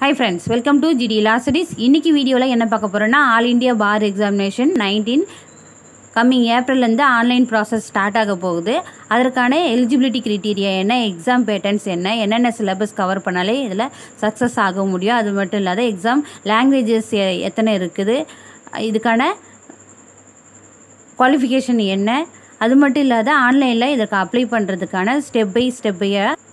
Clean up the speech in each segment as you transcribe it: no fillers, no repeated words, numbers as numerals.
Hi friends, welcome to GD Law Studies. இன்னைக்கு வீடியோல என்ன பார்க்க போறோம்னா All India Bar Examination 19 coming April ல இருந்து ஆன்லைன் process ஸ்டார்ட் ஆக போகுது. அதற்கான eligibility criteria என்ன, exam patterns என்ன, என்னென்ன syllabus கவர் பண்ணாலே இதுல சக்சஸ் ஆக முடியும். அது மட்டும் இல்லாத exam languages எத்தனை இருக்குது, இதுக்கான குவாலிஃபிகேஷன் என்ன, அது மட்டும் இல்லாத ஆன்லைனில் இதற்கு அப்ளை பண்ணுறதுக்கான ஸ்டெப் பை ஸ்டெப்பையாக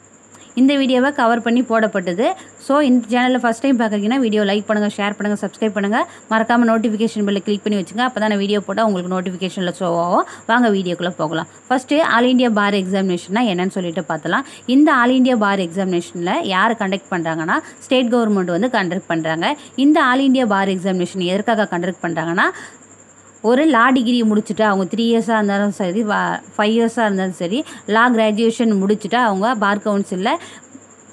இந்த வீடியோவை கவர் பண்ணி போடப்பட்டது. ஸோ இந்த சேனலில் ஃபஸ்ட் டைம் பார்க்குறீங்கன்னா வீடியோ லைக் பண்ணுங்கள், ஷேர் பண்ணுங்கள், சப்ஸ்கிரைப் பண்ணுங்கள், மறக்காமல் நோட்டிஃபிகேஷன் பெல்லை கிளிக் பண்ணி வச்சுங்க. அப்போ தான் வீடியோ போட்டால் உங்களுக்கு நோட்டிஃபிகேஷனில் ஷோ ஆகும். வாங்க வீடியோக்குள்ளே போகலாம். ஃபஸ்ட்டு ஆல் இண்டியா பார் எக்ஸாமினேஷன்னா என்னன்னு சொல்லிட்டு பார்த்தலாம். இந்த ஆல் இண்டியா பார் எக்ஸாமினேஷனில் யார் கண்டக்ட் பண்ணுறாங்கன்னா ஸ்டேட் கவர்மெண்ட் வந்து கண்டக்ட் பண்ணுறாங்க. இந்த ஆல் இண்டியா பார் எக்ஸாமினேஷன் எதற்காக கண்டக்ட் பண்ணுறாங்கன்னா, ஒரு லா டிகிரி முடிச்சுட்டு அவங்க 3 இயர்ஸாக இருந்தாலும் சரி 5 இயர்ஸாக இருந்தாலும் சரி லா கிராஜுவேஷன் முடிச்சுட்டு அவங்க பார் கவுன்சிலில்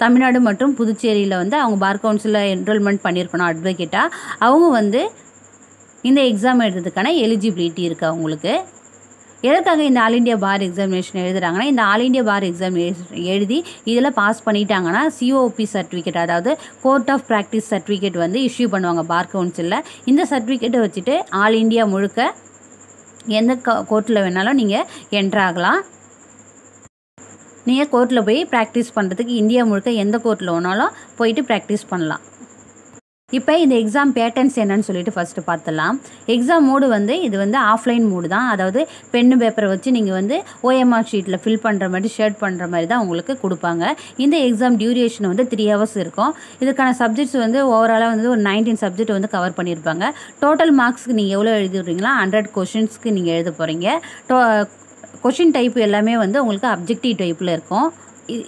தமிழ்நாடு மற்றும் புதுச்சேரியில் வந்து அவங்க பார் கவுன்சிலில் என்ரோல்மெண்ட் பண்ணியிருக்கணும் அட்வொகேட்டாக. அவங்க வந்து இந்த எக்ஸாம் எழுதுறதுக்கான எலிஜிபிலிட்டி இருக்குது அவங்களுக்கு. எதற்காக இந்த ஆல் இண்டியா பார் எக்ஸாமினேஷன் எழுதுறாங்கன்னா, இந்த ஆல் இண்டியா பார் எக்ஸாமினேஷன் எழுதி இதில் பாஸ் பண்ணிட்டாங்கன்னா சிஓபி சர்டிஃபிகேட், அதாவது கோர்ட் ஆஃப் ப்ராக்டிஸ் சர்டிஃபிகேட் வந்து இஷ்யூ பண்ணுவாங்க பார் கவுன்சிலில். இந்த சர்டிஃபிகேட்டை வச்சுட்டு ஆல் இண்டியா முழுக்க எந்த கோர்ட்டில் வேணாலும் நீங்கள் என்ட்ரு ஆகலாம். நீங்கள் கோர்ட்டில் போய் ப்ராக்டிஸ் பண்ணுறதுக்கு இந்தியா முழுக்க எந்த கோர்ட்டில் வேணாலும் போயிட்டு ப்ராக்டிஸ் பண்ணலாம். இப்போ இந்த எக்ஸாம் பேட்டர்ன்ஸ் என்னன்னு சொல்லிட்டு ஃபஸ்ட்டு பார்த்துலாம். எக்ஸாம் மோடு வந்து இது வந்து ஆஃப்லைன் மோடு தான். அதாவது பென்னு பேப்பரை வச்சு நீங்கள் வந்து ஓஎம்ஆர் ஷீட்டில் ஃபில் பண்ணுற மாதிரி ஷேட் பண்ணுற மாதிரி தான் உங்களுக்கு கொடுப்பாங்க. இந்த எக்ஸாம் டியூரேஷன் வந்து 3 ஹவர்ஸ் இருக்கும். இதுக்கான சப்ஜெக்ட்ஸ் வந்து ஓவராலாக வந்து ஒரு 19 சப்ஜெக்ட் வந்து கவர் பண்ணியிருப்பாங்க. டோட்டல் மார்க்ஸ்க்கு நீங்கள் எவ்வளோ எழுதிடுறீங்களா 100 கொஷின்ஸ்க்கு நீங்கள் எழுத போகிறீங்க. கொஷின் டைப் எல்லாமே வந்து உங்களுக்கு அப்ஜெக்டிவ் டைப்பில் இருக்கும்.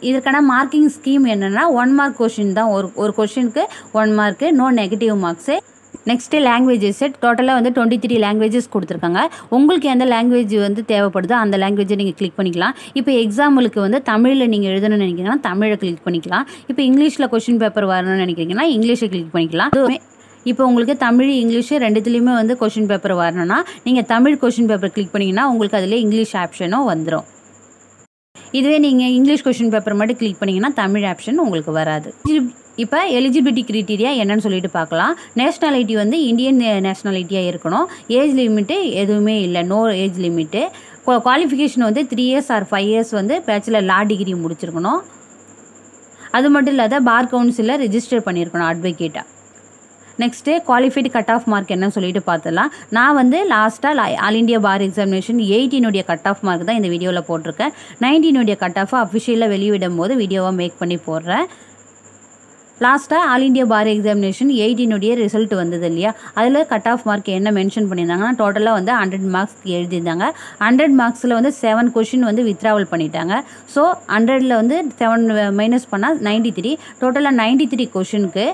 இதற்கான மார்க்கிங் ஸ்கீம் என்னென்னா 1 மார்க் கொஷின் தான். ஒரு கொஷினுக்கு 1 mark, no negative marks. Next languages டோட்டலாக வந்து 23 லாங்குவேஜஸ் கொடுத்துருக்காங்க. உங்களுக்கு எந்த லாங்குவேஜ் வந்து தேவைப்படுதோ அந்த லாங்குவேஜை நீங்கள் கிளிக் பண்ணிக்கலாம். இப்போ எக்ஸாம்பிளுக்கு வந்து தமிழில் நீங்கள் எழுதணும்னு நினைக்கிறீங்கன்னா தமிழை கிளிக் பண்ணிக்கலாம். இப்போ இங்கிலீஷில் கொஷின் பேப்பர் வரணும்னு நினைக்கிறீங்கன்னா இங்கிலீஷை கிளிக் பண்ணிக்கலாம். இப்போ உங்களுக்கு தமிழ் இங்கிலீஷு ரெண்டுத்துலேயுமே வந்து கொஷின் பேப்பர் வரணும்னா நீங்கள் தமிழ் கொஷின் பேப்பர் கிளிக் பண்ணிங்கன்னா உங்களுக்கு அதில் இங்கிலீஷ் ஆப்ஷனும் வந்துடும். இதுவே நீங்கள் இங்கிலீஷ் கொஷின் பேப்பர் மட்டும் கிளிக் பண்ணிங்கன்னா தமிழ் ஆப்ஷன் உங்களுக்கு வராது. இப்போ எலிஜிபிலிட்டி க்ரைட்டீரியா என்னன்னு சொல்லிட்டு பார்க்கலாம். நேஷ்னாலிட்டி வந்து இந்தியன் நேஷ்னாலிட்டியாக இருக்கணும். ஏஜ் லிமிட்டு எதுவுமே இல்லை, நோ ஏஜ் லிமிட்டு. குவாலிஃபிகேஷன் வந்து 3 இயர்ஸ் ஆர் 5 இயர்ஸ் வந்து பேச்சுலர் லா டிகிரி முடிச்சிருக்கணும். அது மட்டும் இல்லாத பார் கவுன்சிலில் ரெஜிஸ்டர் பண்ணியிருக்கணும் அட்வொகேட்டாக. Next qualified cut off mark என்னன்னு சொல்லிட்டு பார்த்துலாம். நான் வந்து லாஸ்ட்டாக all India bar examination 18 cut off mark தான் இந்த வீடியோவில் போட்டிருக்கேன். 19 கட் ஆஃபை அஃபிஷியலாக வெளியிடும் போது வீடியோவை மேக் பண்ணி போடுறேன். லாஸ்ட்டாக all India bar examination 18 result வந்தது இல்லையா, அதில் கட் ஆஃப் மார்க் என்ன மென்ஷன் பண்ணியிருந்தாங்கன்னா டோட்டலாக வந்து 100 மார்க்ஸ் எழுதியிருந்தாங்க. 100 மார்க்ஸில் வந்து 7 கொஷின் வந்து வித்ராவல் பண்ணிட்டாங்க. ஸோ 100ல் வந்து 7 மைனஸ் பண்ணால் 93. டோட்டலாக 93 கொஷினுக்கு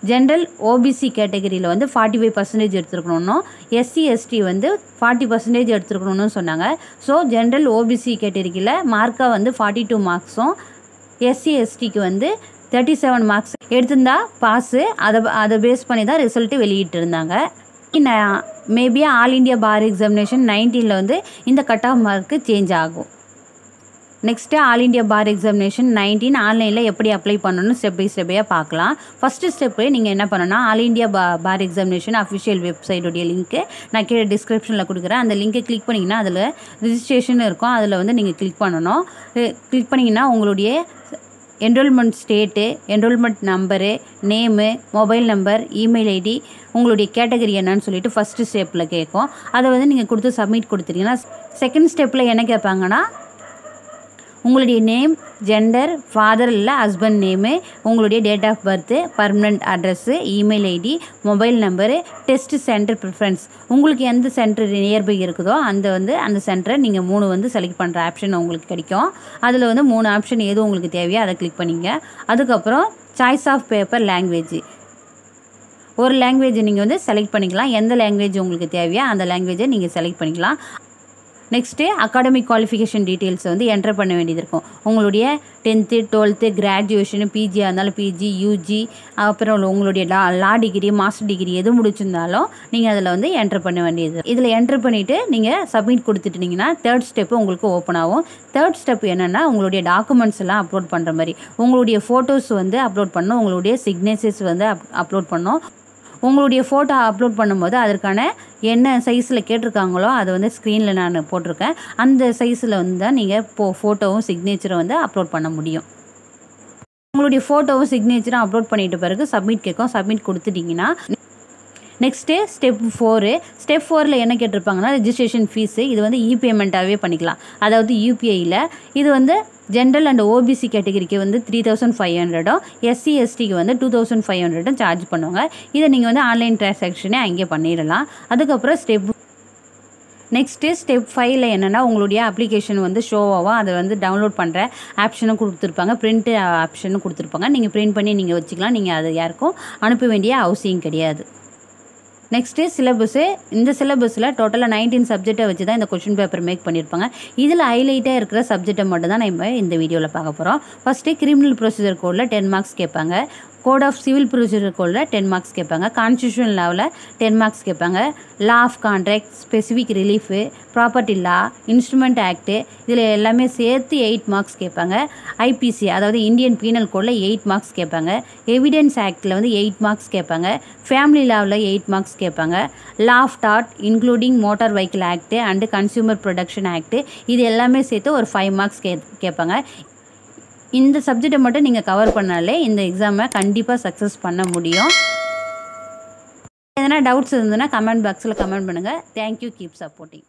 ஜென்ரல் ஓபிசி கேட்டகரியில் வந்து 45% எடுத்துருக்கணும். எஸ்சி எஸ்டி வந்து 40% எடுத்துருக்கணும்னு சொன்னாங்க. ஸோ ஜென்ரல் ஓபிசி கேட்டகரியில் மார்க்காக வந்து 42 மார்க்ஸும் எஸ்சி எஸ்டிக்கு வந்து 37 மார்க்ஸ் எடுத்திருந்தா பாஸு. அதை பேஸ் பண்ணி தான் ரிசல்ட்டு வெளியிட்டு இருந்தாங்க. Maybe all India bar examination 19 வந்து இந்த கட் ஆஃப் மார்க்கு சேஞ்ச் ஆகும். Next all India bar examination 19 ஆன்லைனில் எப்படி அப்ளை பண்ணணும்னு ஸ்டெப் பை ஸ்டெப்பையாக பார்க்கலாம். ஃபஸ்ட்டு ஸ்டெப்பு நீங்கள் என்ன பண்ணணும்னா, all India bar examination official வெப்சைட்டுடைய link நான் கீழே டிஸ்கிரிப்ஷனில் கொடுக்குறேன். அந்த லிங்கை கிளிக் பண்ணிங்கன்னா அதில் ரிஜிஸ்ட்ரேஷன் இருக்கும். அதில் வந்து நீங்கள் கிளிக் பண்ணணும். கிளிக் பண்ணிங்கன்னா உங்களுடைய enrolment state, enrolment number, name, mobile number, email ID, உங்களுடைய கேட்டகரி என்னன்னு சொல்லிட்டு ஃபஸ்ட்டு ஸ்டெப்பில் கேட்கும். அதை வந்து நீங்கள் கொடுத்து சப்மிட் கொடுத்துட்டீங்கன்னா செகண்ட் ஸ்டெப்பில் என்ன கேட்பாங்கன்னா, உங்களுடைய நேம், ஜெண்டர், ஃபாதர் இல்லை ஹஸ்பண்ட் நேமு, உங்களுடைய date of birth, permanent address, email ID, mobile number, test centre preference. உங்களுக்கு எந்த சென்டர் நியர்பை இருக்குதோ அந்த சென்டரை நீங்கள் 3 வந்து செலக்ட் பண்ணுற ஆப்ஷன் உங்களுக்கு கிடைக்கும். அதில் வந்து 3 ஆப்ஷன் எது உங்களுக்கு தேவையோ அதை கிளிக் பண்ணிங்க. அதுக்கப்புறம் சாய்ஸ் ஆஃப் பேப்பர் லாங்குவேஜ், ஒரு லாங்குவேஜை நீங்கள் வந்து செலக்ட் பண்ணிக்கலாம். எந்த லாங்குவேஜ் உங்களுக்கு தேவையோ அந்த லாங்குவேஜை நீங்கள் செலக்ட் பண்ணிக்கலாம். நெக்ஸ்ட்டு அகாடமிக் குவாலிஃபிகேஷன் டீட்டெயில்ஸ் வந்து என்டர் பண்ண வேண்டியது இருக்கும். உங்களுடைய 10th 12th கிராஜுவேஷன், பிஜியாக இருந்தாலும் பிஜி, யூஜி, அப்புறம் உங்களுடைய லா டிகிரி, மாஸ்டர் டிகிரி எது முடிச்சிருந்தாலும் நீங்கள் அதில் வந்து என்டர் பண்ண வேண்டியது. இதில் என்டர் பண்ணிவிட்டு நீங்கள் சப்மிட் கொடுத்துட்டிங்கன்னா 3rd ஸ்டெப்பு உங்களுக்கு ஓப்பன் ஆகும். 3rd ஸ்டெப் என்னென்னா உங்களுடைய டாக்குமெண்ட்ஸ் எல்லாம் அப்லோட் பண்ணுற மாதிரி உங்களுடைய ஃபோட்டோஸ் வந்து அப்லோட் பண்ணணும், உங்களுடைய சிக்னேச்சர்ஸ் வந்து அப்லோட் பண்ணணும். உங்களுடைய ஃபோட்டோ அப்லோட் பண்ணும்போது அதற்கான என்ன சைஸில் கேட்டிருக்காங்களோ அதை வந்து ஸ்க்ரீனில் நான் போட்டிருக்கேன். அந்த சைஸில் வந்து தான் நீங்கள் ஃபோட்டோவும் சிக்னேச்சரும் வந்து அப்லோட் பண்ண முடியும். உங்களுடைய ஃபோட்டோவும் சிக்னேச்சரும் அப்லோட் பண்ணிட்ட பிறகு சப்மிட் கேட்கும். சப்மிட் கொடுத்துட்டிங்கன்னா நெக்ஸ்ட்டு ஸ்டெப் 4. ஸ்டெப் 4ல் என்ன கேட்டிருப்பாங்கன்னா ரெஜிஸ்ட்ரேஷன் ஃபீஸு. இது வந்து இபேமெண்ட்டாகவே பண்ணிக்கலாம். அதாவது யூபிஐயில் இது வந்து ஜென்ரல் அண்ட் ஓபிசி கேட்டகரிக்கு வந்து 3500, எஸ்சி எஸ்டிக்கு வந்து 2500 சார்ஜ் பண்ணுவாங்க. இதை நீங்கள் வந்து ஆன்லைன் ட்ரான்சாக்ஷனே அங்கே பண்ணிடலாம். அதுக்கப்புறம் நெக்ஸ்ட்டு ஸ்டெப் 5ல் என்னென்னா உங்களுடைய அப்ளிகேஷன் வந்து ஷோவாகவும் அதை வந்து டவுன்லோட் பண்ணுற ஆப்ஷனும் கொடுத்துருப்பாங்க, பிரிண்ட் ஆப்ஷனும் கொடுத்துருப்பாங்க. நீங்கள் பிரிண்ட் பண்ணி நீங்கள் வச்சுக்கலாம். நீங்கள் அதை யாருக்கும் அனுப்ப வேண்டிய அவசியம் கிடையாது. Next syllabus. இந்த சிலபஸில் டோட்டலாக 19 சப்ஜெக்டை வச்சு தான் இந்த கொஷின் பேப்பர் மேக் பண்ணியிருப்பாங்க. இதில் ஹைலைட்டாக இருக்கிற சப்ஜெக்டை மட்டும் தான் நம்ம இந்த வீடியோவில் பார்க்க போகிறோம். ஃபஸ்ட்டு கிரிமினல் ப்ரொசீஜர் கோடில் 10 மார்க்ஸ் கேட்பாங்க. கோட் ஆஃப் சிவில் ப்ரொசீஜர் கோடில் 10 மார்க்ஸ் கேட்பாங்க. கான்ஸ்டியூஷன் லாவில் 10 மார்க்ஸ் கேட்பாங்க. Law of contract, specific relief, property law, instrument act, இதில் எல்லாமே சேர்த்து 8 மார்க்ஸ் கேட்பாங்க. ஐபிசி அதாவது இந்தியன் பீனல் கோடில் 8 மார்க்ஸ் கேட்பாங்க. எவிடன்ஸ் ஆக்டில் வந்து 8 மார்க்ஸ் கேட்பாங்க. ஃபேமிலி லாவில் 8 மார்க்ஸ் கேட்பாங்க. லா ஆஃப் டாட் including motor vehicle act and consumer protection act, இது எல்லாமே சேர்த்து ஒரு 5 மார்க்ஸ் கேட்பாங்க. இந்த சப்ஜெக்டை மட்டும் நீங்கள் கவர் பண்ணாலே இந்த எக்ஸாமை கண்டிப்பாக சக்ஸஸ் பண்ண முடியும். எதனா டவுட்ஸ் இருந்ததுன்னா கமெண்ட் பாக்ஸில் கமெண்ட் பண்ணுங்கள். தேங்க்யூ. Keep supporting.